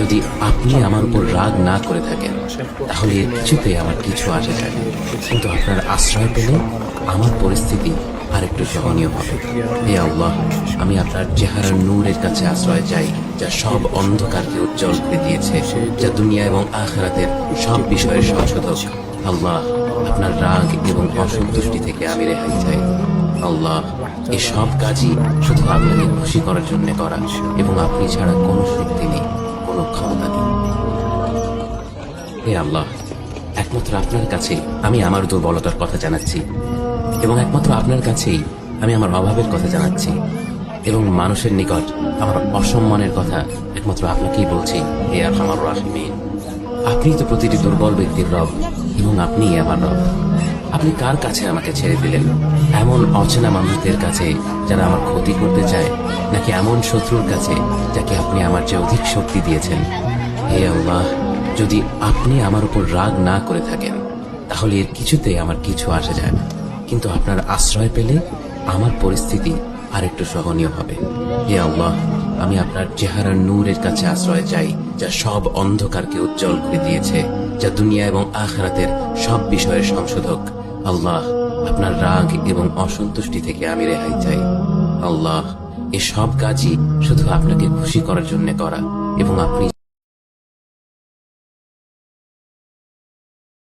যদি আপনি আমার উপর রাগ না করে থাকেন তাহলে এর কিছুতে আমার কিছু আসে যায় না, কিন্তু আপনার আশ্রয় পেলে আমার পরিস্থিতি আর একটু সহনীয় হবে। হে আল্লাহ, আমি আপনার চেহারার নূরের কাছে আশ্রয় চাই, যা সব অন্ধকারকে উজ্জ্বল করে দিয়েছে, যা দুনিয়া এবং আখিরাতের সব বিষয়ের সংশোধক। আল্লাহ, আপনার রাগ এবং অসন্তুষ্টি থেকে আমি রেহাই চাই। আল্লাহ, এই সব কাজই শুধু আপনাকে খুশি করার জন্য করা, এবং আপনি ছাড়া কোনো শক্তি নেই, কোনো ক্ষমতা নেই। হে আল্লাহ, একমাত্র আপনার কাছে আমি আমার দুর্বলতার কথা জানাচ্ছি, এবং একমাত্র আপনার কাছেই আমি আমার অভাবের কথা জানাচ্ছি, এবং মানুষের নিকট আমার অসম্মানের কথা একমাত্র আপনাকেই বলছি। হে আরহামার রাহিমিন, আপনিই তো প্রতিটি দুর্বল ব্যক্তির রব, এবং আপনিই আমার রব। আপনি কার কাছে আমাকে ছেড়ে দিলেন? এমন অচেনা মানুষদের কাছে যারা আমার ক্ষতি করতে চায়, নাকি এমন শত্রুর কাছে যাকে আপনি আমার চেয়ে অধিক শক্তি দিয়েছেন? হে আল্লাহ, যদি আপনি আমার উপর রাগ না করে থাকেন তাহলে এর কিছুতেই আমার কিছু আসে যায় না, কিন্তু আপনার আশ্রয় পেলে আমার পরিস্থিতি আর একটু সহনীয় হবে। হে আল্লাহ, আমি আপনার চেহারার নূরের কাছে আশ্রয় চাই, যা সব অন্ধকারকে উজ্জ্বল করে দিয়েছে, যা দুনিয়া এবং আখিরাতের সব বিষয়ের সংশোধক। আল্লাহ, আপনার রাগ এবং অসন্তুষ্টি থেকে আমি রেহাই চাই। আল্লাহ, এই সব কাজই শুধু আপনাকে খুশি করার জন্য করা, এবং আপনি